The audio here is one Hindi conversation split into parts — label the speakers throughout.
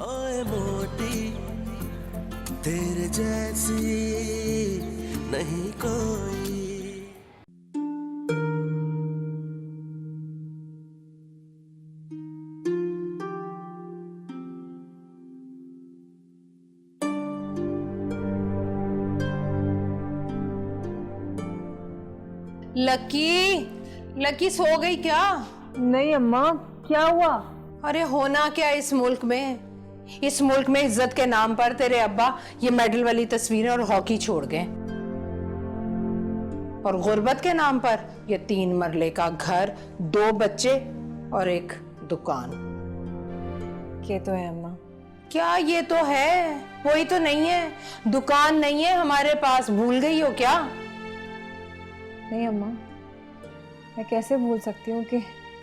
Speaker 1: ओए मोटी तेरे जैसी नहीं कोई।
Speaker 2: लकी, लकी सो गई क्या?
Speaker 3: नहीं अम्मा, क्या हुआ?
Speaker 2: अरे होना क्या इस मुल्क में? इस मुल्क में इज्जत के नाम पर तेरे अब्बा ये मेडल वाली तस्वीरें और हॉकी छोड़ गए, और गुर्बत के नाम पर ये 3 मरले का घर, 2 बच्चे और एक दुकान।
Speaker 3: ये तो है अम्मा।
Speaker 2: क्या ये तो है? वही तो नहीं है, दुकान नहीं है हमारे पास। भूल गई हो क्या?
Speaker 3: नहीं अम्मा, मैं कैसे भूल सकती हूँ कि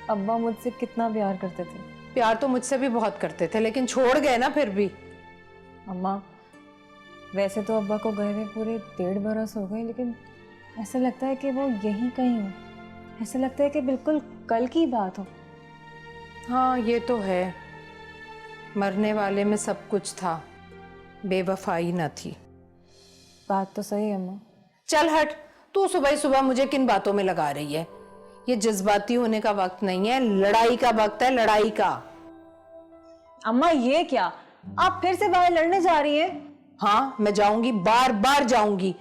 Speaker 3: अब्बा मुझसे कितना प्यार करते थे।
Speaker 2: प्यार तो मुझसे भी बहुत करते थे, लेकिन छोड़ गए ना फिर भी।
Speaker 3: अम्मा, वैसे तो अब्बा को गए हुए पूरे 1.5 बरस हो गए, लेकिन ऐसा लगता है कि वो यहीं कहीं हो। ऐसा लगता है कि बिल्कुल कल की बात हो।
Speaker 2: हाँ ये तो है, मरने वाले में सब कुछ था, बेवफाई न थी।
Speaker 3: बात तो सही है अम्मा।
Speaker 2: चल हट, तू सुबह सुबह मुझे किन बातों में लगा रही है? ये जज्बाती होने का वक्त नहीं है, लड़ाई का वक्त है, लड़ाई का।
Speaker 3: अम्मा ये क्या, आप फिर से बाहर लड़ने जा रही हैं?
Speaker 2: हाँ मैं जाऊंगी, बार बार जाऊंगी।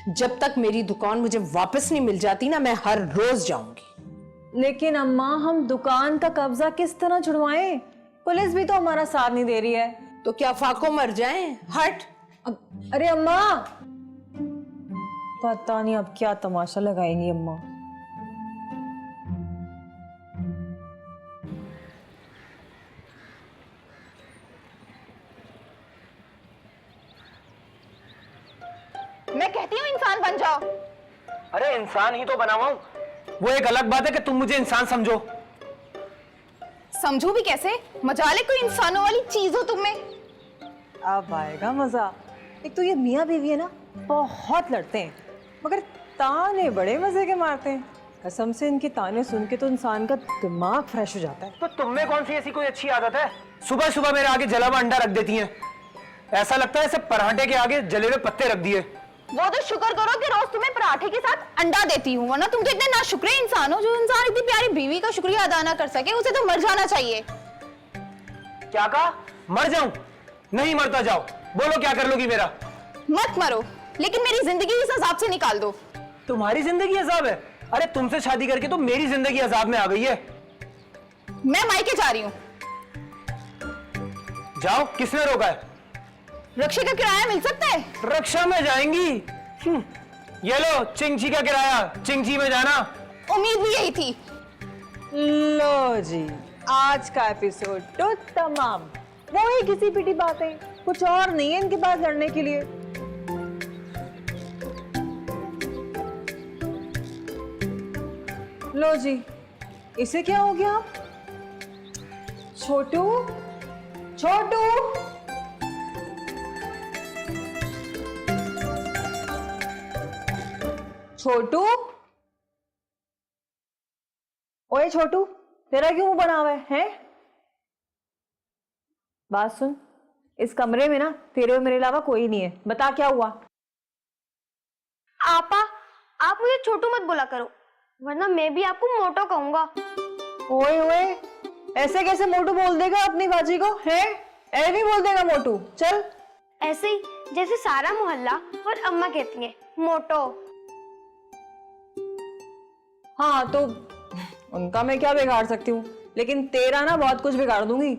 Speaker 2: जब तक मेरी दुकान मुझे वापस नहीं मिल जाती ना, मैं हर रोज जाऊंगी।
Speaker 3: लेकिन अम्मा, हम दुकान का कब्जा किस तरह छुड़वाएं? पुलिस भी तो हमारा साथ नहीं दे रही है।
Speaker 2: तो क्या फाको मर जाएं? हट।
Speaker 3: अरे अम्मा, पता नहीं अब क्या तमाशा लगाएंगी अम्मा।
Speaker 4: मैं कहती हूँ इंसान बन जाओ।
Speaker 5: अरे इंसान ही तो बना हुआ हूं, वो एक अलग बात है कि तुम मुझे इंसान समझो।
Speaker 4: समझू भी कैसे? मजाले कोई इंसानों वाली चीज हो तुम में।
Speaker 3: अब आएगा मजा। एक तो ये मियाँ बीवी है ना, बहुत लड़ते हैं, मगर ताने बड़े मजे के मारते हैं। कसम से इनके ताने सुन के तो इंसान का दिमाग फ्रेश हो जाता है।
Speaker 5: तो तुम में कौन सी ऐसी कोई अच्छी आदत है? सुबह सुबह मेरे आगे जला हुआ अंडा रख देती हैं। ऐसा लगता है ऐसे पराठे के आगे जले हुए पत्ते रख दिए।
Speaker 4: वो तो शुक्र करो कि रोज तुम्हें पराठे के साथ अंडा देती हूँ, वरना तुम तो इतने नाशुक्रे इंसान हो। जो इंसान इतनी प्यारी बीवी का शुक्रिया अदा ना कर सके, उसे तो मर जाना चाहिए।
Speaker 5: क्या कहा? मर जाऊं? नहीं मरता, जाओ बोलो क्या कर लोगी मेरा?
Speaker 4: मत मरो, लेकिन मेरी जिंदगी इस अजाब से निकाल दो।
Speaker 5: तुम्हारी जिंदगी अजाब है? अरे तुमसे शादी करके तो मेरी जिंदगी अजाब में आ गई है।
Speaker 4: मैं मायके जा रही हूँ।
Speaker 5: जाओ, किसने रोका है?
Speaker 4: रक्षा का किराया मिल सकता है?
Speaker 5: रक्षा में जाएंगी? ये लो चिंची का किराया, चिंची में जाना।
Speaker 4: उम्मीद भी यही थी।
Speaker 3: लो जी, आज का एपिसोड तो तमाम। वही घिसी पिटी बातें, कुछ और नहीं है इनके पास लड़ने के लिए। लो जी, इसे क्या हो गया? छोटू, छोटू, छोटू, ओए छोटू, तेरा क्यों मुंह बना हुआ है? हैं? बात सुन, इस कमरे में ना तेरे और मेरे अलावा कोई नहीं है। बता क्या हुआ?
Speaker 6: आपा, आप मुझे छोटू मत बोला करो, वरना मैं भी आपको मोटो कहूंगा।
Speaker 3: ओए ओए, ऐसे कैसे मोटू बोल देगा अपनी बाजी को? हैं? ऐसे नहीं बोल देगा मोटू। चल,
Speaker 6: ऐसे ही जैसे सारा मोहल्ला और अम्मा कहती हैं, मोटो।
Speaker 3: हाँ तो उनका मैं क्या बिगाड़ सकती हूँ, लेकिन तेरा ना बहुत कुछ बिगाड़ दूंगी।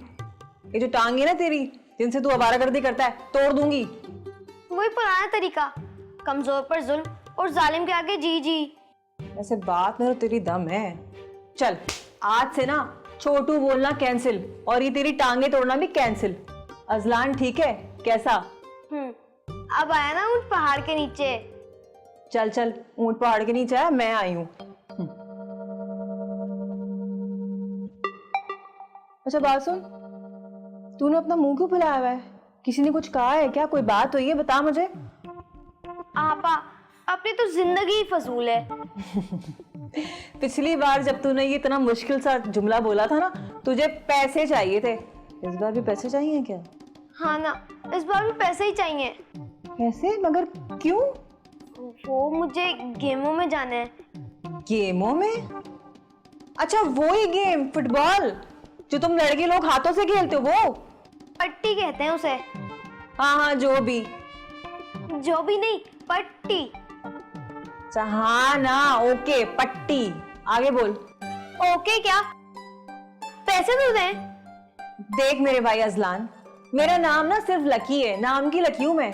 Speaker 3: ये जो टांग है ना तेरी, जिनसे तू आवारागर्दी करता है, तोड़ दूंगी।
Speaker 6: वही पुराना तरीका, कमजोर पर जुल्म और जालिम के आगे जी जी।
Speaker 3: वैसे बात में तो तेरी दम है। चल, आज से ना छोटू बोलना कैंसिल, और ये तेरी टांगे तोड़ना भी कैंसिल। अजलान ठीक है? कैसा?
Speaker 6: अब आया ना ऊंट पहाड़ के नीचे।
Speaker 3: चल चल, ऊंट पहाड़ के नीचे है, मैं आई हूँ। अच्छा बात सुन, तूने अपना मुंह क्यों फुलाया हुआ है? किसी ने कुछ कहा है क्या? कोई बात हुई है? बता मुझे।
Speaker 6: आपा, अपनी तो जिंदगी ही फजूल है।
Speaker 3: पिछली बार जब तूने ये इतना मुश्किल सा जुमला बोला था ना, तुझे पैसे चाहिए थे। इस बार भी पैसे चाहिए क्या?
Speaker 6: हाँ ना, इस बार भी पैसे ही चाहिए।
Speaker 3: कैसे? मगर क्यों?
Speaker 6: वो मुझे गेमों में जाना है।
Speaker 3: गेमों में? अच्छा वो ही गेम, फुटबॉल जो तुम लड़के लोग हाथों से खेलते हो वो?
Speaker 6: पट्टी कहते हैं उसे।
Speaker 3: हाँ हाँ, जो भी
Speaker 6: नहीं, पट्टी।
Speaker 3: अच्छा, हाँ ना, ओके, पट्टी। आगे बोल।
Speaker 6: ओके क्या? पैसे तो दें।
Speaker 3: देख मेरे भाई अजलान, मेरा नाम ना सिर्फ लकी है, नाम की लकी हूं मैं।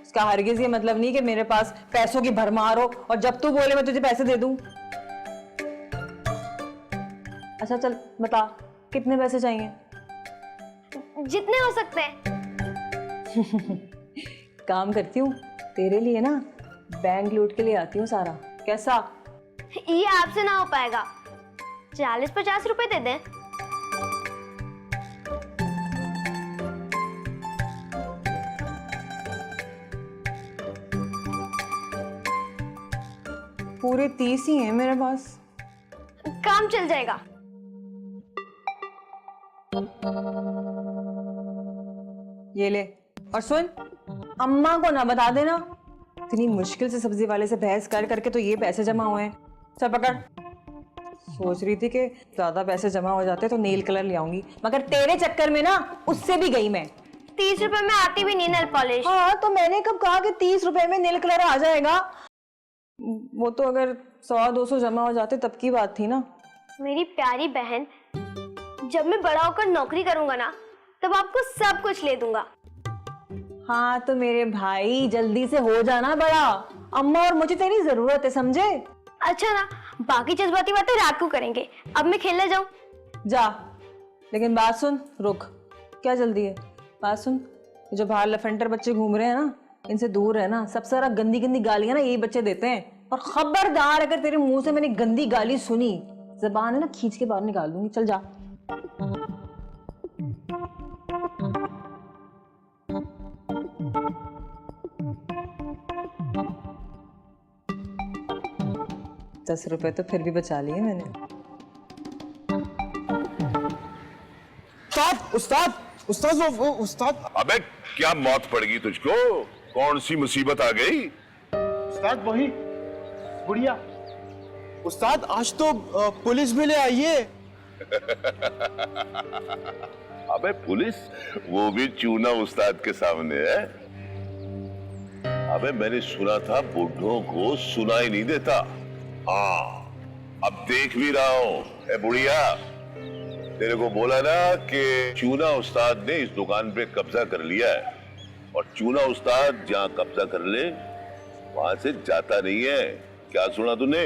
Speaker 3: इसका हरगिज ये मतलब नहीं कि मेरे पास पैसों की भरमार हो और जब तू बोले मैं तुझे पैसे दे दूं। अच्छा चल बता, कितने पैसे चाहिए?
Speaker 6: जितने हो सकते हैं।
Speaker 3: काम करती हूँ तेरे लिए ना, बैंक लूट के लिए आती हूँ सारा। कैसा?
Speaker 6: ये आपसे ना हो पाएगा। 40-50 रुपए दे दें।
Speaker 3: पूरे 30 ही हैं मेरे पास।
Speaker 6: काम चल जाएगा।
Speaker 3: ये ले, और सुन, अम्मा को ना बता देना। इतनी मुश्किल से सब्जी वाले से बहस कर करके तो ये पैसे जमा हुए हैं। चल पकड़। सोच रही थी कि ज्यादा पैसे जमा हो जाते तो नेल कलर ले आऊंगी, मगर तेरे चक्कर में ना उससे भी गई मैं।
Speaker 6: 30 रुपए में आती भी नहीं नेल पॉलिश।
Speaker 3: हाँ तो मैंने कब कहा कि 30 रुपए में नेल कलर आ जाएगा? वो तो अगर 100-200 जमा हो जाते तब की बात थी ना।
Speaker 6: मेरी प्यारी बहन, जब मैं बड़ा होकर नौकरी करूंगा ना, तब आपको सब कुछ ले दूंगा।
Speaker 3: हाँ तो मेरे भाई जल्दी से हो जाना बड़ा, अम्मा और मुझे तेरी जरूरत है, समझे?
Speaker 6: अच्छा ना, बाकी जज्बाती बातें रात को करेंगे। अब मैं खेलने जाऊं?
Speaker 3: जा, लेकिन बात सुन, रुक। क्या जल्दी है? बात सुन, ये जो बाहर लफंटर बच्चे घूम रहे हैं ना, इनसे दूर है ना। सब सारा गंदी गंदी गालियां ना यही बच्चे देते हैं। और खबरदार अगर तेरे मुंह से मैंने गंदी गाली सुनी, जबान है ना खींच के बाहर निकाल दूंगी। चल जा। ₹10 तो फिर भी बचा लिए मैंने।
Speaker 7: उस्ताद उस्ताद वो उस्ताद।
Speaker 8: अबे क्या मौत पड़ेगी तुझको? कौन सी मुसीबत आ गई?
Speaker 7: उस्ताद वही बुढ़िया। उस्ताद आज तो पुलिस भी ले आई है।
Speaker 8: अबे पुलिस? वो भी चूना उस्ताद के सामने है? अबे मैंने सुना था बुढ़ों को सुनाई नहीं देता। हाँ अब देख भी रहा हूं। बुढ़िया, तेरे को बोला ना कि चूना उस्ताद ने इस दुकान पे कब्जा कर लिया है, और चूना उस्ताद जहां कब्जा कर ले वहां से जाता नहीं है। क्या सुना तूने?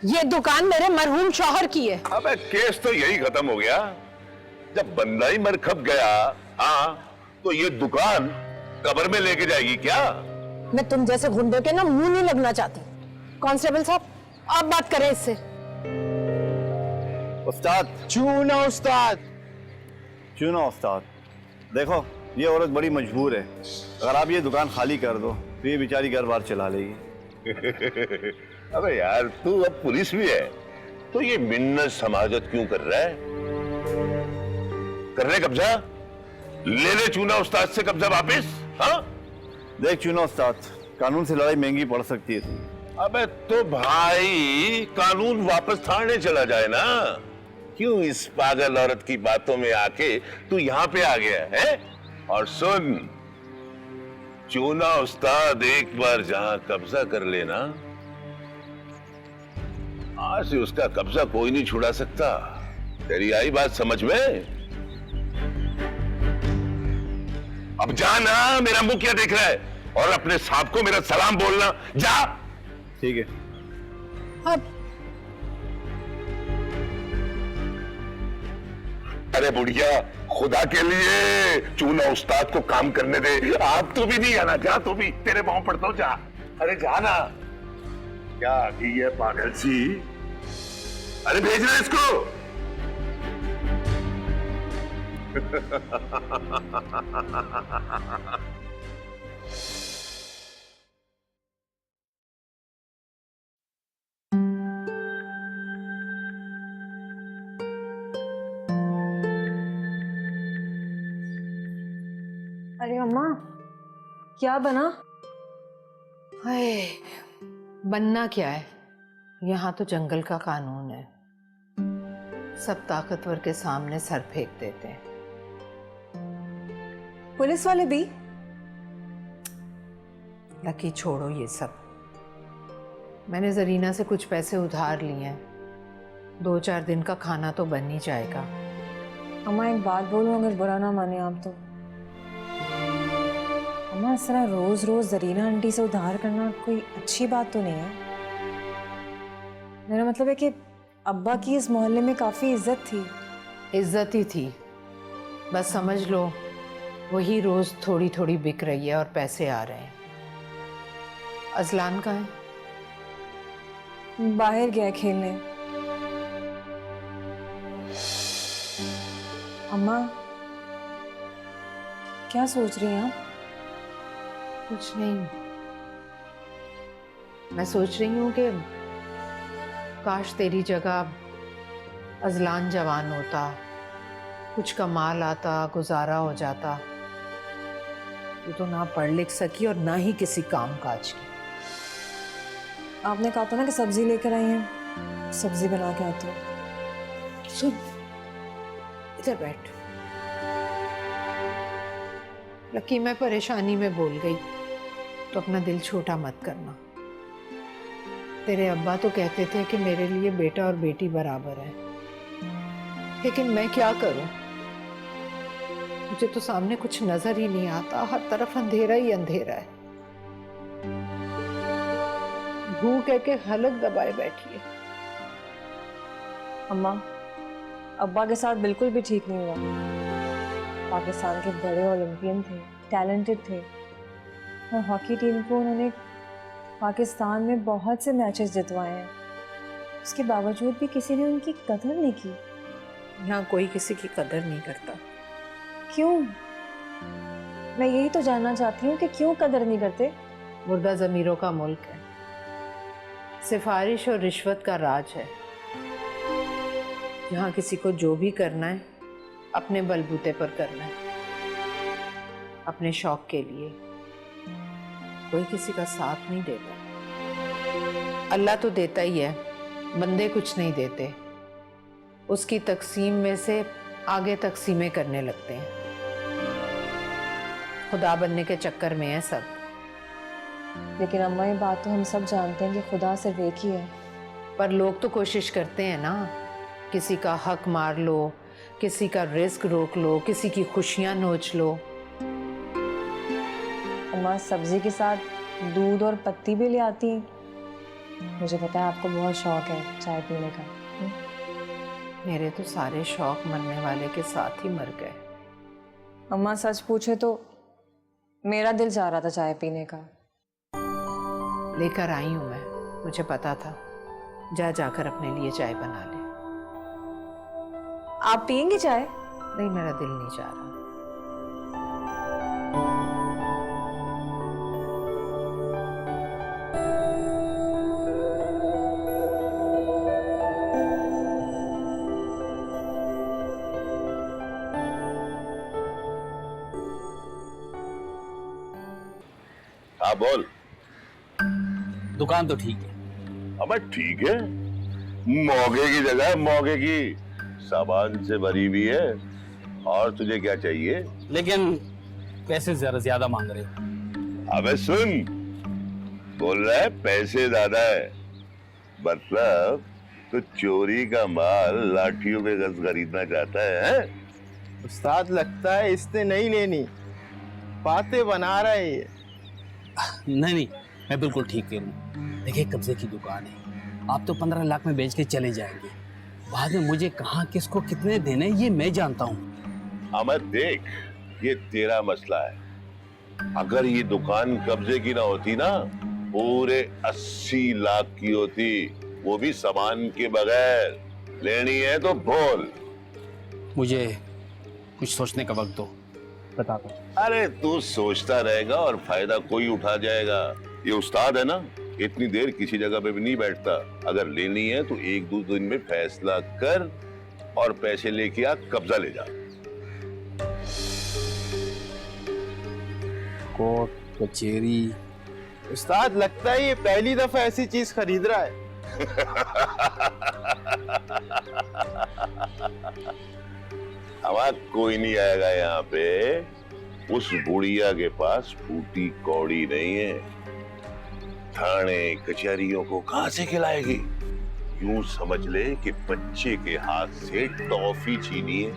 Speaker 2: ये दुकान मेरे मरहूम शौहर की है।
Speaker 8: अबे केस तो यही खत्म हो गया। जब बंदा ही मर खप गया, हाँ, तो ये दुकान कब्र में लेके जाएगी क्या?
Speaker 2: मैं तुम जैसे गुंडों के ना मुंह नहीं लगना चाहती। कांस्टेबल साहब, आप बात करें इससे।
Speaker 7: उस्ताद चूना उस्ताद। चूना उस्ताद, देखो ये औरत बड़ी मजबूर है। अगर आप ये दुकान खाली कर दो तो ये बेचारी घर बार चला लेगी।
Speaker 8: अबे यार तू अब पुलिस भी है तो ये मिन्नत समाजत क्यों कर रहा है? कर रहे कब्जा? ले ले चूना उस्ताद से कब्जा वापिस। हाँ
Speaker 7: देख चूना उस्ताद, कानून से लड़ाई महंगी पड़ सकती है।
Speaker 8: अबे तो भाई कानून वापस थाने चला जाए ना। क्यों इस पागल औरत की बातों में आके तू यहाँ पे आ गया है? और सुन, चूना उस्ताद एक बार जहां कब्जा कर लेना, आज से उसका कब्जा कोई नहीं छुड़ा सकता। तेरी आई बात समझ में? अब जा ना, मेरा मुंह क्या देख रहा है? और अपने साहब को मेरा सलाम बोलना। जा।
Speaker 7: ठीक है।
Speaker 2: अब
Speaker 8: अरे बुढ़िया, खुदा के लिए चूना उस्ताद को काम करने दे। आप तो भी नहीं आना, जा तो भी, तेरे पांव पड़ता हूं, जा। अरे जाना। क्या आ गई है पागल सी? अरे भेजना इसको।
Speaker 3: अरे अम्मा, क्या बना?
Speaker 2: हाय, बनना क्या है? यहाँ तो जंगल का कानून है, सब ताकतवर के सामने सर फेंक देते हैं।
Speaker 3: पुलिस वाले भी?
Speaker 2: लकी छोड़ो ये सब। मैंने जरीना से कुछ पैसे उधार लिए हैं, 2-4 दिन का खाना तो बन ही जाएगा।
Speaker 3: अम्मा एक बात बोलूं, अगर बुरा ना माने आप तो। अम्मा इस तरह रोज रोज जरीना आंटी से उधार करना कोई अच्छी बात तो नहीं है। मेरा मतलब है कि अब्बा की इस मोहल्ले में काफी इज्जत थी।
Speaker 2: इज्जत ही थी, बस समझ लो वही रोज थोड़ी थोड़ी बिक रही है और पैसे आ रहे हैं। अजलान कहाँ है?
Speaker 3: बाहर गया खेलने। अम्मा क्या सोच रही हैं आप?
Speaker 2: कुछ नहीं, मैं सोच रही हूँ कि काश तेरी जगह अजलान जवान होता, कुछ कमाल आता, गुजारा हो जाता। तू तो ना पढ़ लिख सकी और ना ही किसी काम काज की।
Speaker 3: आपने कहा था ना कि सब्जी लेकर आई हैं, सब्जी बना के आती हूँ।
Speaker 2: सुन, इधर बैठ। लकी, मैं परेशानी में बोल गई तो अपना दिल छोटा मत करना। तेरे अब्बा तो कहते थे कि मेरे लिए बेटा और बेटी बराबर है, लेकिन मैं क्या करूं? मुझे तो सामने कुछ नजर ही नहीं आता, हर तरफ अंधेरा ही अंधेरा है। भूख कह के हलक दबाए बैठी है।
Speaker 3: अम्मा, अब्बा के साथ बिल्कुल भी ठीक नहीं हुआ। पाकिस्तान के बड़े ओलंपियन थे, टैलेंटेड थे, और हॉकी टीम को उन्होंने पाकिस्तान में बहुत से मैचेस जितवाए हैं। उसके बावजूद भी किसी ने उनकी कदर नहीं की।
Speaker 2: यहाँ कोई किसी की कदर नहीं करता।
Speaker 3: क्यों? मैं यही तो जानना चाहती हूँ कि क्यों कदर नहीं करते?
Speaker 2: मुर्दा ज़मीरों का मुल्क है, सिफारिश और रिश्वत का राज है। यहाँ किसी को जो भी करना है अपने बलबूते पर करना है, अपने शौक के लिए। कोई किसी का साथ नहीं देता। अल्लाह तो देता ही है, बंदे कुछ नहीं देते। उसकी तकसीम में से आगे तकसीमें करने लगते हैं। खुदा बनने के चक्कर में है सब।
Speaker 3: लेकिन अम्मा, ये बात तो हम सब जानते हैं कि खुदा सिर्फ एक ही है।
Speaker 2: पर लोग तो कोशिश करते हैं ना, किसी का हक मार लो, किसी का रिस्क रोक लो, किसी की खुशियां नोच लो।
Speaker 3: अम्मा सब्जी के साथ दूध और पत्ती भी ले आती हैं। मुझे पता है आपको बहुत शौक है चाय पीने का।
Speaker 2: मेरे तो सारे शौक मरने वाले के साथ ही मर गए।
Speaker 3: अम्मा सच पूछे तो मेरा दिल चाह रहा था चाय पीने का।
Speaker 2: लेकर आई हूं मैं, मुझे पता था। जा जाकर अपने लिए चाय बना ले।
Speaker 3: आप पियेंगे चाय?
Speaker 2: नहीं, मेरा दिल नहीं चाह रहा।
Speaker 8: हाँ बोल।
Speaker 9: दुकान तो ठीक है।
Speaker 8: अबे ठीक है, मौके की जगह है, मौके की, सामान से भरी हुई है। और तुझे क्या चाहिए?
Speaker 9: लेकिन पैसे जरा ज्यादा मांग रहे हो।
Speaker 8: अबे सुन, बोल रहा है पैसे ज्यादा है, मतलब तो चोरी का माल लाठियों पे गज खरीदना चाहता है?
Speaker 10: उस्ताद लगता है इसने नहीं लेनी, बातें बना रहे हैं।
Speaker 9: नहीं, मैं बिल्कुल ठीक कह रहा हूँ। देखिए, कब्जे की दुकान है, आप तो 15 लाख में बेच के चले जाएंगे। बाद में मुझे कहाँ किसको कितने देने ये मैं जानता हूँ।
Speaker 8: अमर देख, ये तेरा मसला है। अगर ये दुकान कब्जे की ना होती ना, पूरे 80 लाख की होती, वो भी सामान के बगैर। लेनी है तो बोल।
Speaker 9: मुझे कुछ सोचने का वक्त दो, बता दो।
Speaker 8: अरे तू सोचता रहेगा और फायदा कोई उठा जाएगा। ये उस्ताद है ना, इतनी देर किसी जगह पे भी नहीं बैठता। अगर लेनी है तो 1-2 दिन में फैसला कर और पैसे लेके आ, कब्जा ले जा।
Speaker 9: कोर्ट कचेरी।
Speaker 10: उस्ताद लगता है ये पहली दफा ऐसी चीज खरीद रहा है।
Speaker 8: हमारा कोई नहीं आएगा यहाँ पे। उस बुढ़िया के पास फूटी कौड़ी नहीं है। थाने कचहरियों को कहां से खिलाएगी? यूं समझ ले कि बच्चे के हाथ से टॉफी छीनी है।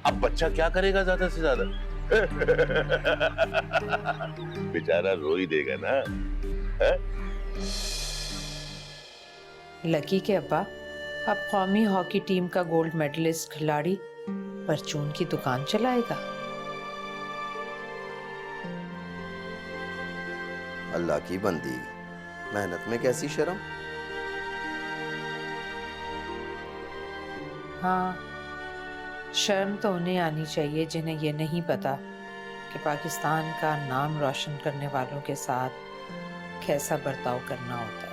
Speaker 8: अब बच्चा क्या करेगा ज्यादा से ज्यादा? बेचारा रो ही देगा ना। है?
Speaker 2: लकी के अब्बा अब कौमी हॉकी टीम का गोल्ड मेडलिस्ट खिलाड़ी परचून की दुकान चलाएगा।
Speaker 1: अल्लाह की बंदी, मेहनत में कैसी शर्म।
Speaker 2: हाँ, शर्म तो उन्हें आनी चाहिए जिन्हें ये नहीं पता कि पाकिस्तान का नाम रोशन करने वालों के साथ कैसा बर्ताव करना होता है।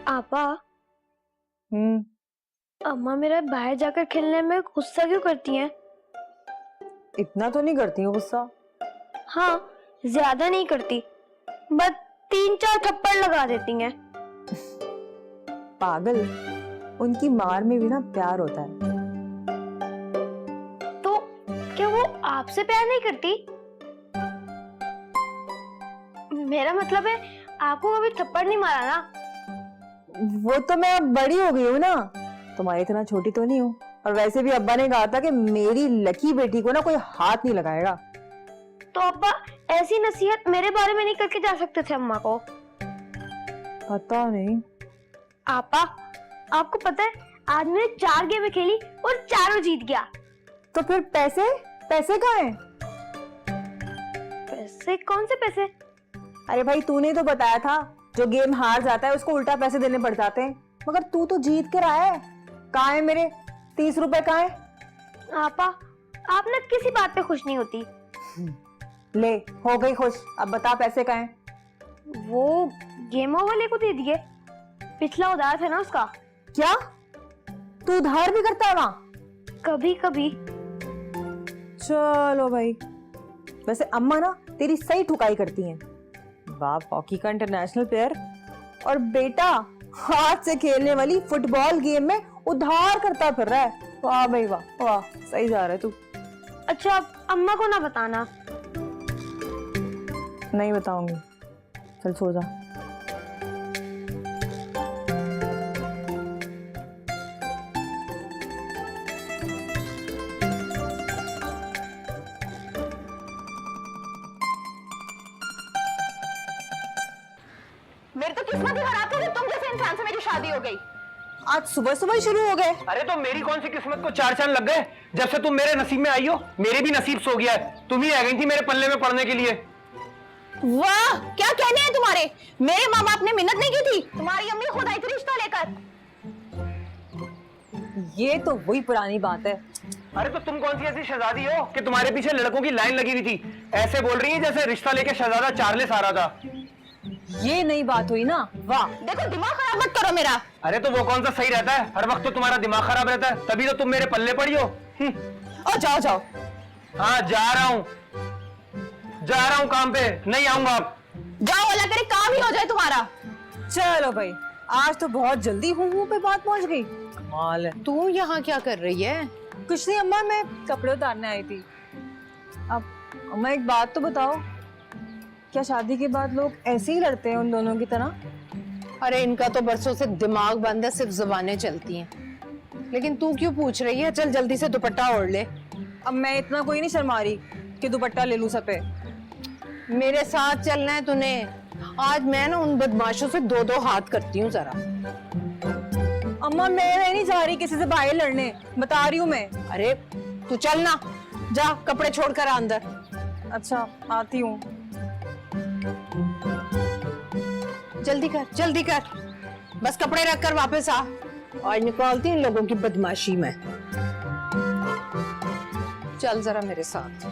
Speaker 6: आपा,
Speaker 3: हम्म।
Speaker 6: अम्मा मेरा बाहर जाकर खेलने में गुस्सा क्यों करती हैं?
Speaker 3: इतना तो नहीं करती हूँ गुस्सा।
Speaker 6: हाँ, ज्यादा नहीं करती, बस 3-4 थप्पड़ लगा देती हैं।
Speaker 3: पागल, उनकी मार में भी ना प्यार होता है।
Speaker 6: तो क्या वो आपसे प्यार नहीं करती? मेरा मतलब है आपको कभी थप्पड़ नहीं मारा ना?
Speaker 3: वो तो मैं अब बड़ी हो गई हूँ ना, तुम्हारी इतना छोटी तो नहीं हूँ। और वैसे भी अब्बा ने कहा था कि मेरी लकी बेटी को ना कोई हाथ नहीं लगाएगा।
Speaker 6: तो अब्बा ऐसी नसीहत मेरे बारे में नहीं करके जा सकते थे अम्मा को?
Speaker 3: पता नहीं।
Speaker 6: आपा, आपको पता है आज मैंने 4 गेमें खेली और चारों जीत गया।
Speaker 3: तो फिर पैसे पैसे कहाँ हैं?
Speaker 6: पैसे? कौन से पैसे?
Speaker 3: अरे भाई, तूने तो बताया था जो गेम हार जाता है उसको उल्टा पैसे देने पड़ जाते हैं, मगर तू तो जीत कर आया है। कहाँ है मेरे 30 रुपए? कहाँ है?
Speaker 6: आपा, आप ना किसी बात पे खुश नहीं होती।
Speaker 3: ले, हो गई खुश। अब बता पैसे कहाँ हैं?
Speaker 6: वो गेमों वाले को दे दिए, पिछला उधार था ना उसका।
Speaker 3: क्या तू उधार भी करता है वहाँ?
Speaker 6: कभी कभी।
Speaker 3: चलो भाई, वैसे अम्मा ना तेरी सही ठुकाई करती हैं। बाप हॉकी का इंटरनेशनल प्लेयर और बेटा हाथ से खेलने वाली फुटबॉल गेम में उधार करता फिर रहा है। वाह भाई वाह, वाह, सही जा रहा है तू।
Speaker 6: अच्छा, अब अम्मा को ना बताना।
Speaker 3: नहीं बताऊंगी, चल सो जा।
Speaker 4: मेरी तो किस्मत ही खराब थी कि तुम जैसे इंसान से मेरी शादी हो गई।
Speaker 3: आज सुबह सुबह ही शुरू हो गए।
Speaker 5: अरे तो मेरी कौन सी किस्मत को 4 चांद लग गए? जब से तुम मेरे नसीब में आई हो, मेरे भी नसीब सो गया है। तुम ही आ गई थी मेरे पल्ले में पड़ने के लिए।
Speaker 4: वाह, क्या कहने हैं तुम्हारे? मेरे माँ बाप ने मिन्नत नहीं की थी, तुम्हारी अम्मी खुद आई थी रिश्ता लेकर।
Speaker 3: ये तो वही पुरानी बात है।
Speaker 5: अरे तो तुम कौन सी ऐसी शहजादी हो कि तुम्हारे पीछे लड़कों की लाइन लगी हुई थी? ऐसे बोल रही है जैसे रिश्ता लेके शहजादा चार्लेस आ रहा था।
Speaker 3: ये नई बात हुई ना? वाह।
Speaker 4: देखो, दिमाग खराब मत करो मेरा।
Speaker 5: अरे तो वो कौन सा सही रहता है? हर वक्त तो तुम्हारा दिमाग खराब रहता है, तभी तो तुम मेरे पल्ले पड़ी हो।
Speaker 4: और जाओ जाओ।
Speaker 5: हाँ, जा रहा हूँ काम पे, नहीं आऊंगा अब।
Speaker 4: जाओ, अल्लाह करे काम ही हो जाए तुम्हारा।
Speaker 3: चलो भाई, आज तो बहुत जल्दी हूँ पे बात पहुंच गई। कमाल है।
Speaker 2: तू यहाँ क्या कर रही है?
Speaker 3: कुछ नहीं अम्मा, मैं कपड़े उतारने आई थी। अब अम्मा एक बात तो बताओ, क्या शादी के बाद लोग ऐसे ही लड़ते हैं उन दोनों की तरह?
Speaker 2: अरे इनका तो बरसों से दिमाग बंद है, सिर्फ जुबानें चलती हैं। लेकिन तू क्यों पूछ रही है? चल जल्दी से दुपट्टा ओढ़ ले।
Speaker 3: अब मैं इतना कोई नहीं शर्मा रही कि दुपट्टा ले लूं सर पे।
Speaker 2: मेरे साथ चलना है तूने। आज मैं ना उन बदमाशों से 2-2 हाथ करती हूँ जरा।
Speaker 3: अम्मा मैं नहीं जा रही किसी से बाहर लड़ने, बता रही हूँ मैं।
Speaker 2: अरे तू चल ना, जा कपड़े छोड़कर आ अंदर।
Speaker 3: अच्छा, आती हूँ।
Speaker 2: जल्दी कर, बस कपड़े रख कर वापस आ। और निकालती इन लोगों की बदमाशी में। चल जरा मेरे साथ।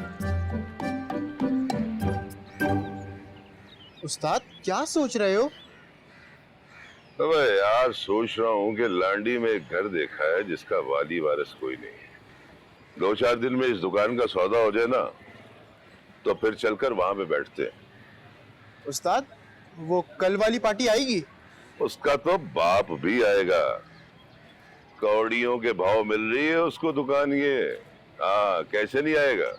Speaker 10: उस्ताद क्या सोच रहे हो?
Speaker 8: अबे यार सोच रहा हूँ कि लांडी में एक घर देखा है जिसका वाली वारिस कोई नहीं। 2-4 दिन में इस दुकान का सौदा हो जाए ना तो फिर चलकर वहां पे बैठते हैं।
Speaker 10: उस्ताद वो कल वाली पार्टी आएगी?
Speaker 8: उसका तो बाप भी आएगा। कौड़ियों के भाव मिल रही है उसको दुकान ये। हाँ, कैसे नहीं आएगा।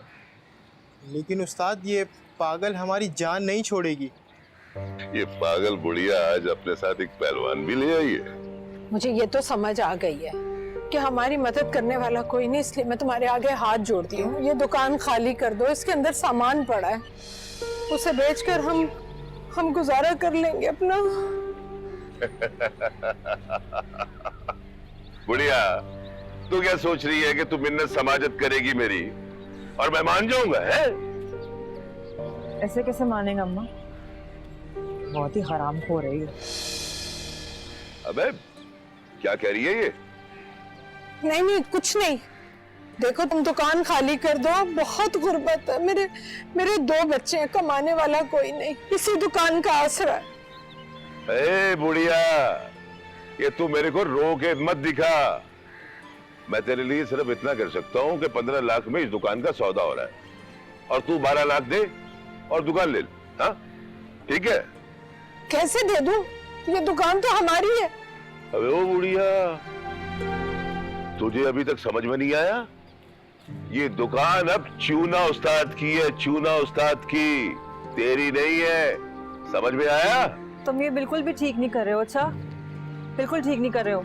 Speaker 10: लेकिन उस्ताद ये पागल हमारी जान नहीं छोड़ेगी।
Speaker 8: ये पागल बुढ़िया आज अपने साथ एक पहलवान भी ले आई है।
Speaker 2: मुझे ये तो समझ आ गई है कि हमारी मदद करने वाला कोई नहीं, इसलिए मैं तुम्हारे आगे हाथ जोड़ती हूँ। ये दुकान खाली कर दो, इसके अंदर सामान पड़ा है, उसे बेचकर हम गुजारा कर लेंगे अपना।
Speaker 8: बुढ़िया, तू क्या सोच रही है कि तू मिन्नत समाजत करेगी मेरी और मैं मान जाऊंगा? है
Speaker 3: ऐसे कैसे मानेगा अम्मा? बहुत ही हराम हो रही है।
Speaker 8: अबे क्या कह रही है ये?
Speaker 2: नहीं नहीं, कुछ नहीं। देखो तुम दुकान खाली कर दो, बहुत गुर्बत है। मेरे 2 बच्चे हैं, कमाने वाला कोई नहीं, इसी दुकान का आसरा है।
Speaker 8: ए बुढ़िया, ये तू मेरे को रो के मत दिखा। मैं तेरे लिए सिर्फ इतना कर सकता हूँ कि 15 लाख में इस दुकान का सौदा हो रहा है और तू 12 लाख दे और दुकान ले। हाँ ठीक है?
Speaker 2: कैसे दे दूं? ये दुकान तो हमारी है।
Speaker 8: अबे ओ बुढ़िया, तुझे अभी तक समझ में नहीं आया? ये दुकान अब चूना उस्ताद की है, चूना उस्ताद की, तेरी नहीं है। समझ में आया?
Speaker 3: तुम ये बिल्कुल भी ठीक नहीं कर रहे हो। अच्छा, बिल्कुल ठीक नहीं कर रहे हो।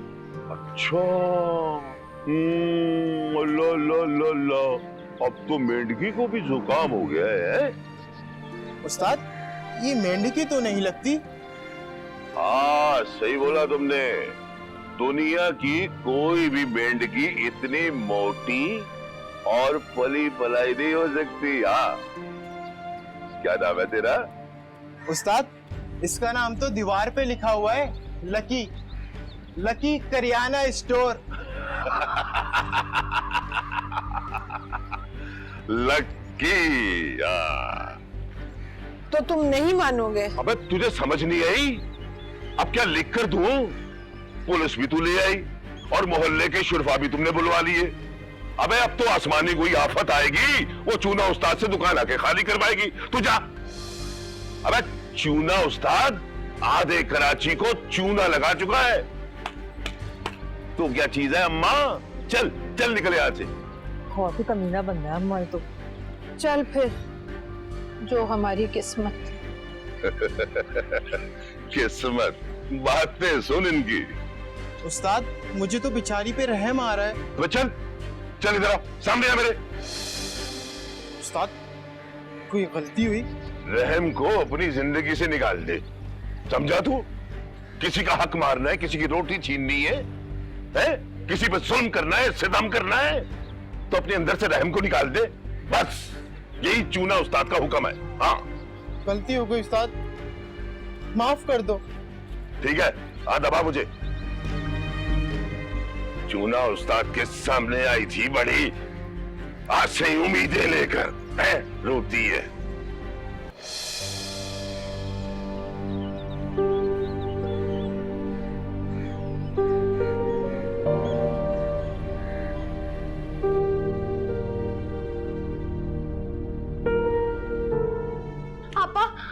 Speaker 8: अच्छा, लो लो लो लो, अब तो मेंढकी को भी जुकाम हो गया है।
Speaker 10: उस्ताद ये मेंढकी तो नहीं लगती।
Speaker 8: हाँ सही बोला तुमने। दुनिया की कोई भी मेंढकी इतनी मोटी और पली पलाई नहीं हो सकती। हाँ, क्या नाम है तेरा?
Speaker 10: उस्ताद इसका नाम तो दीवार पे लिखा हुआ है, lucky. Lucky kirana store.
Speaker 8: Lucky.
Speaker 2: तो तुम नहीं मानोगे?
Speaker 8: अबे तुझे समझ नहीं आई? अब क्या लिख कर दूं? पुलिस भी तू ले आई और मोहल्ले के शुरफा भी तुमने बुलवा लिए। अबे अब तो आसमानी कोई आफत आएगी, वो चूना उस्ताद से दुकान आके खाली करवाएगी। तू जा। अबे चूना उस्ताद आधे कराची को चूना लगा चुका है। तो क्या चीज है अम्मा? चल चल निकले यहाँ से।
Speaker 3: बहुत ही कमीना बंदा है अम्मा ये तो।
Speaker 2: चल फिर, जो हमारी किस्मत।
Speaker 8: किस्मत? बातें सुन इनकी।
Speaker 10: उस्ताद मुझे तो बेचारी पे रहम आ रहा है।
Speaker 8: तो चल चल इधर आ, सामने आ मेरे।
Speaker 10: उस्ताद कोई गलती हुई?
Speaker 8: रहम को अपनी जिंदगी से निकाल दे, समझा तू? किसी का हक मारना है, किसी की रोटी छीननी है, किसी पर जुल्म करना है, सितम करना है, तो अपने अंदर से रहम को निकाल दे। बस यही चूना उस्ताद का हुक्म है। हाँ
Speaker 10: गलती हो गई उस्ताद, माफ कर दो।
Speaker 8: ठीक है, आ दबा मुझे। चूना उस्ताद के सामने आई थी बड़ी, आज से ही उम्मीदें लेकर रोती है।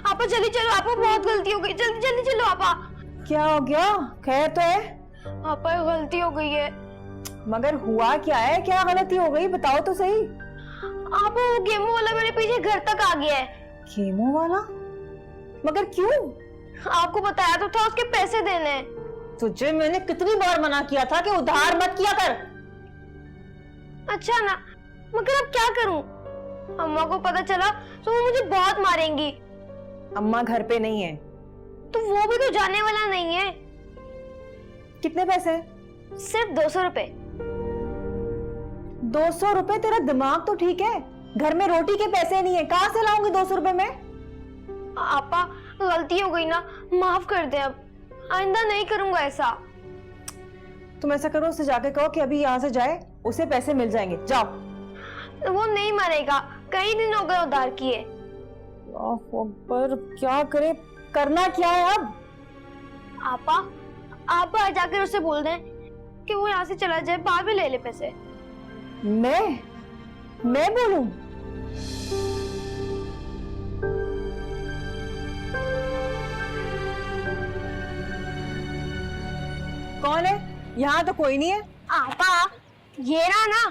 Speaker 6: आपा जल्दी चलो, आपा बहुत गलती हो गई, जल्दी जल्दी चलो आपा।
Speaker 3: क्या हो गया? खैर तो है?
Speaker 6: आपा गलती हो गई है।
Speaker 3: मगर हुआ क्या है? क्या गलती हो गई बताओ तो सही।
Speaker 6: आपा वो गेमो वाला मेरे पीछे घर तक आ गया है।
Speaker 3: गेमो वाला? मगर क्यों?
Speaker 6: आपको बताया तो था उसके पैसे देने हैं।
Speaker 3: तुझे मैंने कितनी बार मना किया था कि उधार मत किया कर।
Speaker 6: अच्छा ना, मगर अब क्या करूं? अम्मा को पता चला तो वो मुझे बहुत मारेंगी।
Speaker 3: अम्मा घर पे नहीं है
Speaker 6: तो वो भी तो जाने वाला नहीं है।
Speaker 3: कितने पैसे?
Speaker 6: सिर्फ 200 रुपए।
Speaker 3: 200 रुपए? तेरा दिमाग तो ठीक है, घर में रोटी के पैसे नहीं है, कहां से लाऊंगी 200 रुपए में?
Speaker 6: आपा गलती हो गई ना, माफ कर दे, अब आइंदा नहीं करूंगा ऐसा।
Speaker 3: तुम ऐसा करो, उससे जाके कहो कि अभी यहाँ से जाए, उसे पैसे मिल जाएंगे, जाओ।
Speaker 6: वो नहीं मानेगा, कई दिन हो गए उधार किए।
Speaker 3: पर क्या करे, करना क्या है अब?
Speaker 6: आपा आप बाहर जाकर उसे बोल दें कि वो यहाँ से चला जाए, बाद में ले ले पैसे।
Speaker 3: मैं बोलूं? कौन है? यहाँ तो कोई नहीं है।
Speaker 6: आपा ये ना।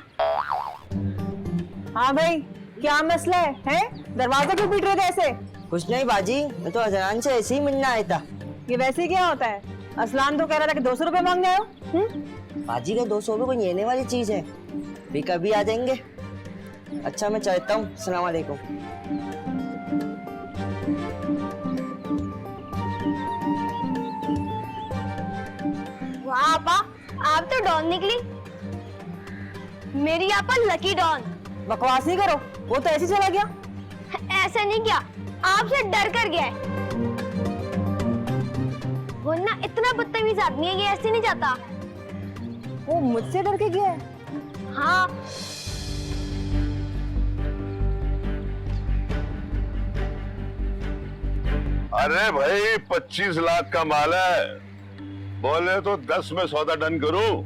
Speaker 3: हाँ भाई, क्या मसला है? दरवाजा क्यों पीट रहे थे ऐसे?
Speaker 11: कुछ नहीं बाजी, मैं तो अजरान से ऐसे ही मिलने आया था।
Speaker 3: ये वैसे क्या होता है? असलान तो कह रहा था कि 200 रुपए मांगने आए हो।
Speaker 11: बाजी का 200 रुपये कोई लेने वाली चीज है, भी कभी आ जाएंगे। अच्छा मैं चलता हूँ, अस्सलाम वालेकुम।
Speaker 6: वाह आपा, आप तो डॉन निकली। मेरी आपा लकी डॉन।
Speaker 3: बकवास नहीं करो, वो तो ऐसे चला गया।
Speaker 6: ऐसा नहीं किया, आपसे डर कर गया है। वो ना इतना बदतमीज आदमी है, ये ऐसे नहीं जाता।
Speaker 3: वो मुझसे डर के गया है?
Speaker 6: हाँ।
Speaker 8: अरे भाई 25 लाख का माल है, बोले तो 10 में सौदा डन करूं,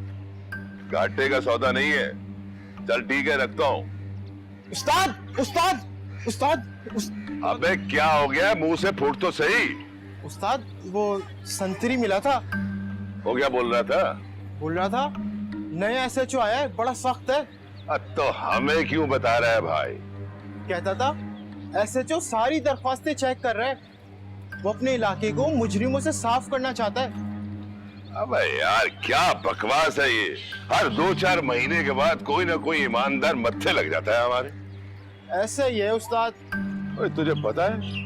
Speaker 8: घाटे का सौदा नहीं है। चल ठीक है, रखता हूं।
Speaker 10: उस्ताद उस्ताद उस्ताद
Speaker 8: अबे क्या हो गया, मुंह से फूट तो सही।
Speaker 10: उस्ताद वो संतरी मिला था।
Speaker 8: वो क्या बोल रहा था?
Speaker 10: बोल रहा था नया SHO आया है, बड़ा सख्त है।
Speaker 8: अब तो हमें क्यों बता रहा है भाई?
Speaker 10: कहता था SHO सारी दरख्वास्तें चेक कर रहा है, वो अपने इलाके को मुजरिमों से साफ करना चाहता है।
Speaker 8: अबे यार क्या बकवास है ये, हर 2-4 महीने के बाद कोई ना कोई ईमानदार मत्थे लग जाता है हमारे।
Speaker 10: ऐसे ही है उस्ताद।
Speaker 8: ओए तुझे पता है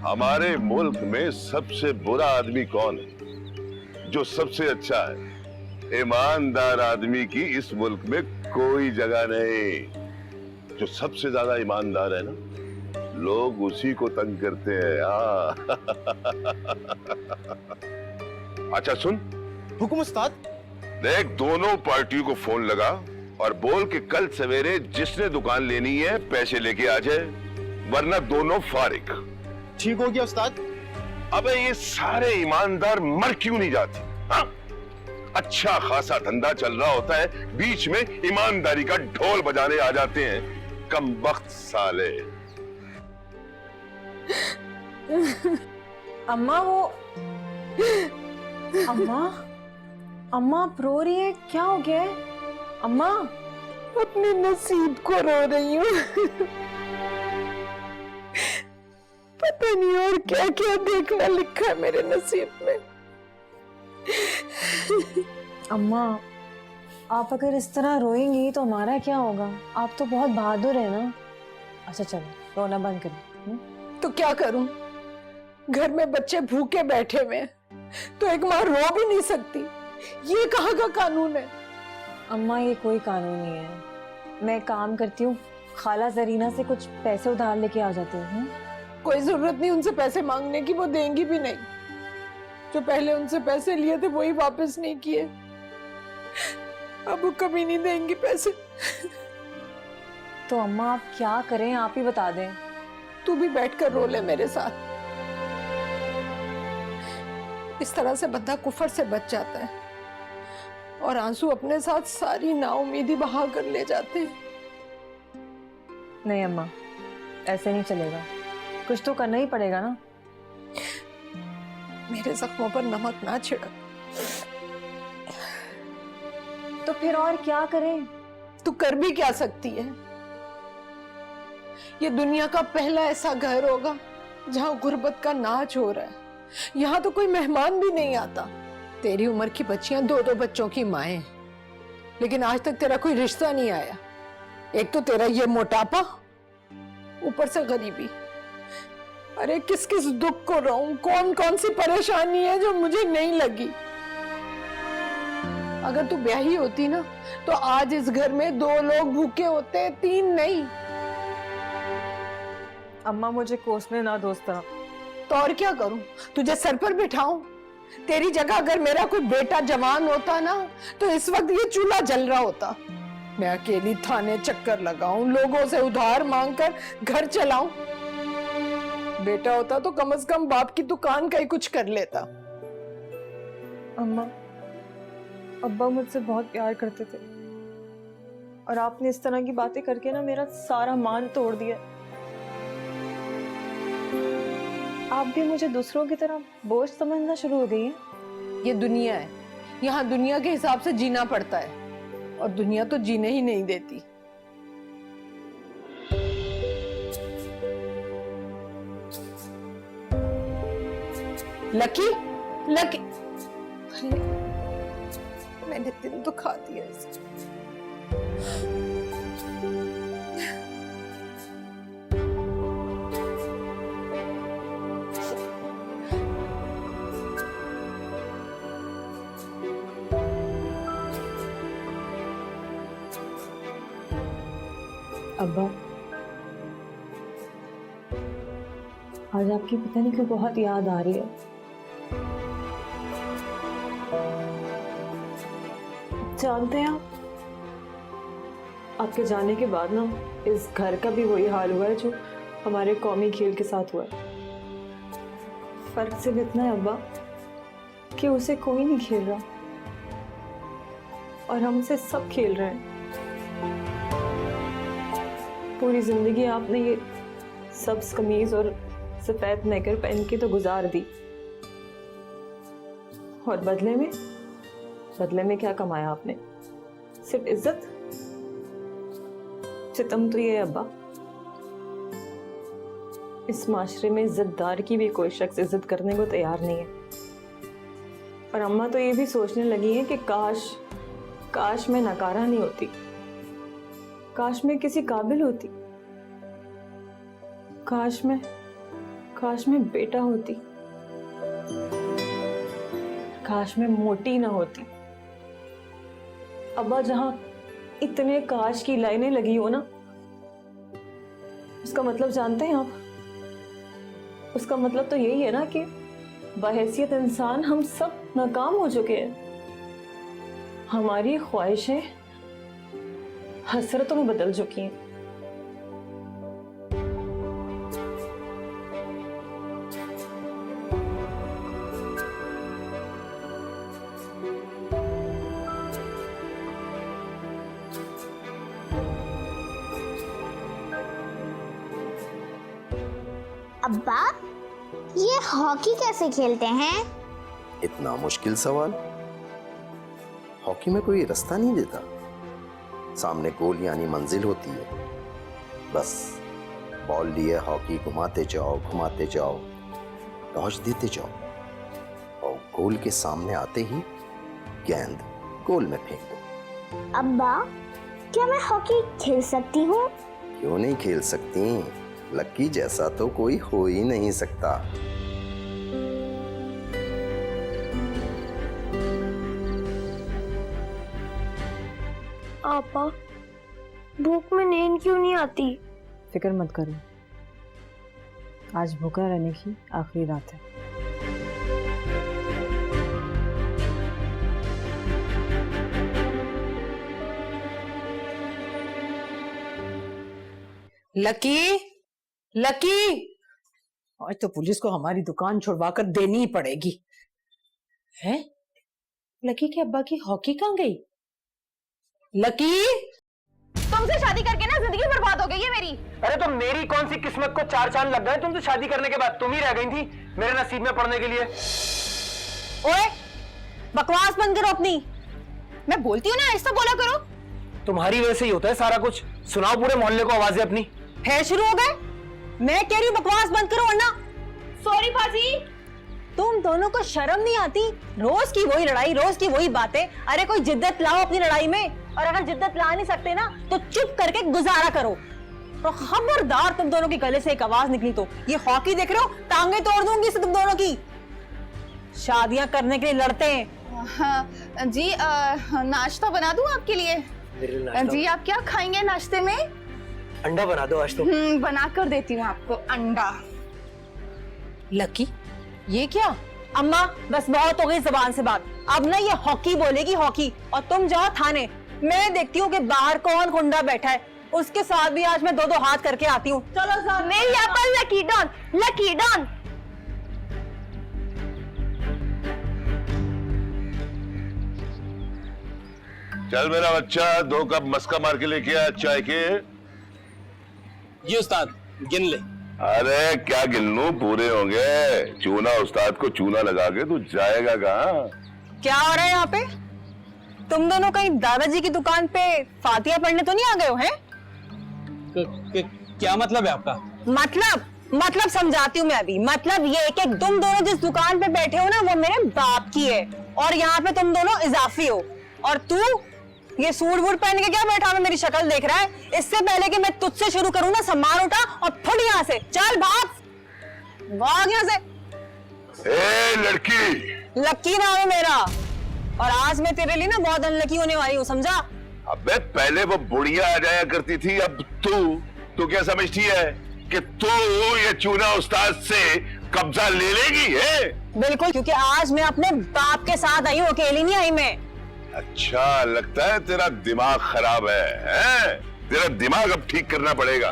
Speaker 8: हमारे मुल्क में सबसे बुरा आदमी कौन है? जो सबसे अच्छा है? ईमानदार आदमी की इस मुल्क में कोई जगह नहीं। जो सबसे ज्यादा ईमानदार है ना, लोग उसी को तंग करते हैं। अच्छा सुन,
Speaker 10: हुकुम उस्ताद।
Speaker 8: देख दोनों पार्टियों को फोन लगा और बोल कि कल सवेरे जिसने दुकान लेनी है पैसे लेके आ जाए, वरना दोनों फारिग।
Speaker 10: ठीक हो गया उस्ताद।
Speaker 8: अबे ये सारे ईमानदार मर क्यों नहीं जाते? हाँ? अच्छा खासा धंधा चल रहा होता है, बीच में ईमानदारी का ढोल बजाने आ जाते हैं, कमबख्त साले।
Speaker 3: अम्मा वो अम्मा आप रो रही है, क्या हो गया है? अम्मा
Speaker 2: अपने नसीब को रो रही हूँ। पता नहीं और क्या क्या देखना लिखा है मेरे नसीब में।
Speaker 3: अम्मा आप अगर इस तरह रोएंगी तो हमारा क्या होगा? आप तो बहुत बहादुर है ना। अच्छा चलो रोना बंद करो।
Speaker 2: तो क्या करूं? घर में बच्चे भूखे बैठे हुए हैं, तो एक माँ रो भी नहीं सकती। ये कहाँ का कानून है?
Speaker 3: अम्मा ये कोई कानून नहीं है। मैं काम करती हूँ, खाला जरीना से कुछ पैसे उधार लेके आ जाती हूँ।
Speaker 2: कोई जरूरत नहीं उनसे पैसे मांगने की, वो देंगी भी नहीं। जो पहले उनसे पैसे लिए थे वही वापस नहीं किए, अब वो कभी नहीं देंगी पैसे।
Speaker 3: तो अम्मा आप क्या करें, आप ही बता दें।
Speaker 2: तू भी बैठकर रो ले मेरे साथ। इस तरह से बंदा कुफर से बच जाता है और आंसू अपने साथ सारी नाउमीदी बहा कर ले जाते हैं।
Speaker 3: नहीं अम्मा ऐसे नहीं चलेगा, कुछ तो करना ही पड़ेगा ना।
Speaker 2: मेरे जख्मों पर नमक ना छिड़क।
Speaker 3: तो फिर और क्या करें?
Speaker 2: तू कर भी क्या सकती है? ये दुनिया का पहला ऐसा घर होगा जहां गुर्बत का नाच हो रहा है। यहाँ तो कोई मेहमान भी नहीं आता। तेरी उम्र की बच्चियां 2-2 बच्चों की माएं, लेकिन आज तक तेरा कोई रिश्ता नहीं आया। एक तो तेरा ये मोटापा, ऊपर से गरीबी। अरे किस किस दुख को रहूं, कौन कौन सी परेशानी है जो मुझे नहीं लगी। अगर तू ब्याही होती ना तो आज इस घर में 2 लोग भूखे होते, 3 नहीं।
Speaker 3: अम्मा मुझे कोसने ना दोस्ता।
Speaker 2: तो और क्या करूं, तुझे सर पर बिठाऊं? तेरी जगह अगर मेरा कोई बेटा जवान होता ना तो इस वक्त ये चूल्हा जल रहा होता। मैं अकेली थाने चक्कर लगाऊं, लोगों से उधार मांगकर घर चलाऊं। बेटा होता तो कम से कम बाप की दुकान का ही कुछ कर लेता।
Speaker 3: अम्मा, अब्बा मुझसे बहुत प्यार करते थे और आपने इस तरह की बातें करके ना मेरा सारा मान तोड़ दिया। आप भी मुझे दूसरों की तरह बोझ समझना शुरू हो गई हैं।
Speaker 2: ये दुनिया है, यहाँ दुनिया के हिसाब से जीना पड़ता है और दुनिया तो जीने ही नहीं देती। लकी, लकी, मैंने दिल दुखा दिया इसे।
Speaker 3: अब्बा, आज आपकी पता नहीं क्यों बहुत याद आ रही है। जानते हैं आप, आपके जाने के बाद ना इस घर का भी वही हाल हुआ है जो हमारे कौमी खेल के साथ हुआ है। फर्क सिर्फ इतना है अब्बा कि उसे कोई नहीं खेल रहा और हम उसे सब खेल रहे हैं। पूरी जिंदगी आपने ये सब्ज कमीज और सफेद नेकर पहन के तो गुजार दी, और बदले में क्या कमाया आपने? सिर्फ इज्जत। सितम तो ये है अब्बा, इस माशरे में इज्जतदार की भी कोई शख्स इज्जत करने को तैयार नहीं है। और अम्मा तो ये भी सोचने लगी है कि काश मैं नकारा नहीं होती, काश मैं किसी काबिल होती, काश मैं बेटा होती, काश मैं मोटी ना होती। अब्बा, जहां इतने काश की लाइनें लगी हो ना, उसका मतलब जानते हैं आप? उसका मतलब तो यही है ना कि बहैसियत इंसान हम सब नाकाम हो चुके हैं। हमारी ख्वाहिशें हसरतों में बदल चुकी हैं।
Speaker 6: अब्बा, ये हॉकी कैसे खेलते हैं?
Speaker 1: इतना मुश्किल सवाल। हॉकी में कोई रास्ता नहीं देता, सामने गोल यानी मंजिल होती है। बस बॉल लिए हॉकी घुमाते जाओ, डॉज देते जाओ और गोल के सामने आते ही गेंद गोल में फेंक दो।
Speaker 6: अब्बा, क्या मैं हॉकी खेल सकती हूँ?
Speaker 1: क्यों नहीं खेल सकती? लक्की जैसा तो कोई हो ही नहीं सकता।
Speaker 6: आपा, भूख में नींद क्यों नहीं आती?
Speaker 3: फिक्र मत करो, आज भूखा रहने की आखिरी रात है।
Speaker 2: लकी, आज तो पुलिस को हमारी दुकान छुड़वा कर देनी ही पड़ेगी। हैं? लकी के अब्बा की हॉकी कहाँ गई? लकी,
Speaker 4: तुमसे शादी करके ना जिंदगी बर्बाद हो गई है मेरी।
Speaker 5: अरे तो मेरी कौन सी किस्मत को चार चांद लग गए? तुमसे शादी करने के बाद तुम ही रह गई थी मेरे नसीब में पड़ने के लिए।
Speaker 4: ओए, बकवास बंद करो अपनी। मैं बोलती हूँ ना, ऐसा बोला करो।
Speaker 5: तुम्हारी वजह से ही होता है सारा कुछ। सुनाओ पूरे मोहल्ले को आवाजें अपनी।
Speaker 3: है शुरू हो गए? मैं कह रही हूँ बकवास बंद करो वरना।
Speaker 4: सॉरी भाजी।
Speaker 3: तुम दोनों को शर्म नहीं आती? रोज की वही लड़ाई, रोज की वही बातें। अरे कोई जिद्दत लाओ अपनी लड़ाई में, और अगर जिद्दत ला नहीं सकते ना तो चुप करके गुजारा करो। तो खबरदार तुम दोनों के गले से एक आवाज निकली तो ये हॉकी देख रहे हो, टांगे तोड़ दूंगी तुम दोनों की। शादियां करने के लिए लड़ते हैं।
Speaker 4: हाँ जी, नाश्ता बना दूं आपके लिए? जी, आप क्या खाएंगे नाश्ते में?
Speaker 5: अंडा बना दो आज तो।
Speaker 4: बना कर देती हूँ आपको अंडा।
Speaker 2: लकी, ये क्या?
Speaker 3: अम्मा, बस बहुत हो गई जबान से बात। अब ना ये हॉकी बोलेगी, हॉकी। और तुम जाओ थाने, मैं देखती हूँ कि बाहर कौन गुंडा बैठा है, उसके साथ भी आज मैं दो दो हाथ करके आती हूँ। चलो साथ।
Speaker 6: मेरी यहाँ पर लकी डॉन।
Speaker 8: चल मेरा बच्चा 2 कप मस्का मार के लेके आ चाय के।
Speaker 9: जी उस्ताद, गिन ले।
Speaker 8: अरे क्या गिनूं, पूरे होंगे। चूना उस्ताद को चूना लगा के तू जाएगा कहाँ?
Speaker 3: क्या हो रहा है यहाँ पे? तुम दोनों कहीं दादाजी की दुकान पे फातिया पढ़ने तो नहीं आ गए हो हैं?
Speaker 9: क्या मतलब है आपका?
Speaker 3: मतलब समझाती हूँ मैं अभी। मतलब ये कि तुम दोनों जिस दुकान पे बैठे हो ना वो मेरे बाप की है और यहाँ पे तुम दोनों इजाफी हो। और तू ये सूट वूट पहन के क्या बैठा है, मेरी शक्ल देख रहा है? इससे पहले कि मैं तुझसे शुरू करूँ ना, सामान उठा और फट यहाँ से, चल भाग यहाँ से।
Speaker 8: ए लड़की,
Speaker 3: लकी नाम है मेरा और आज मैं तेरे लिए ना बहुत अनलकी होने वाली हूँ, समझा?
Speaker 8: अबे पहले वो बुढ़िया आ जाया करती थी, अब तू क्या समझती है कि तू ये चूना उस्ताद से कब्जा ले लेगी है?
Speaker 3: बिल्कुल, क्योंकि आज मैं अपने बाप के साथ आई हूँ, अकेली नहीं आई मैं।
Speaker 8: अच्छा, लगता है तेरा दिमाग खराब है? तेरा दिमाग अब ठीक करना पड़ेगा।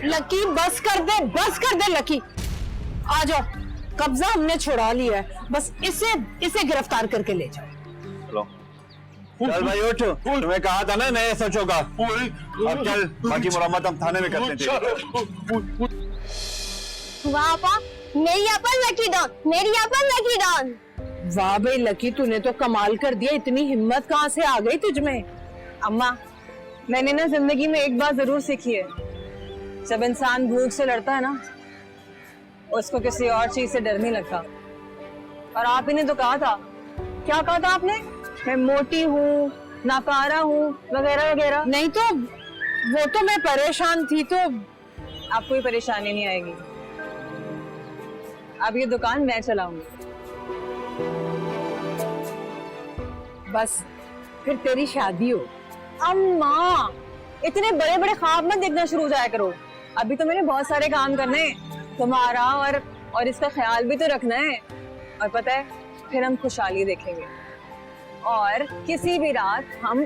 Speaker 3: लकी बस कर दे लकी। आ जाओ, कब्जा हमने छुड़ा लिया है, बस इसे गिरफ्तार करके ले जाओ।
Speaker 7: चलो चल भाई उठ, तुम्हें कहा था ना नए सचो का। अब चल, बाकी मुरम्मत हम थाने में करते थे।
Speaker 6: वाह वाह, मेरी यहाँ पर लकी डॉन, मेरी यहाँ पर लकी डॉन।
Speaker 2: वाह भाई लकी, तूने तो कमाल कर दिया। इतनी हिम्मत कहाँ से आ गई तुझ में?
Speaker 3: अम्मा, मैंने ना जिंदगी में एक बात जरूर सीखी है, जब इंसान भूख से लड़ता है ना, उसको किसी और चीज से डर नहीं लगता। और आप ही ने तो कहा था, क्या कहा था आपने? मैं मोटी हूँ, नाकारा हूँ, वगैरह वगैरह।
Speaker 2: नहीं तो वो तो मैं परेशान थी, तो
Speaker 3: आपको कोई परेशानी नहीं आएगी। अब ये दुकान मैं चलाऊंगी।
Speaker 2: बस फिर तेरी शादी हो।
Speaker 3: अम्मा, इतने बड़े बड़े ख्वाब मत देखना शुरू हो जाया करो। अभी तो मैंने बहुत सारे काम करने हैं, तुम्हारा और इसका ख्याल भी तो रखना है। और पता है, फिर हम खुशहाली देखेंगे और किसी भी रात हम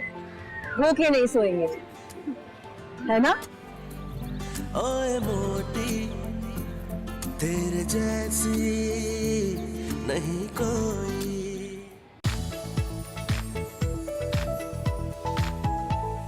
Speaker 3: भूखे नहीं सोएंगे, है ना?
Speaker 12: ओए मोटी, तेरे जैसी नहीं कोई।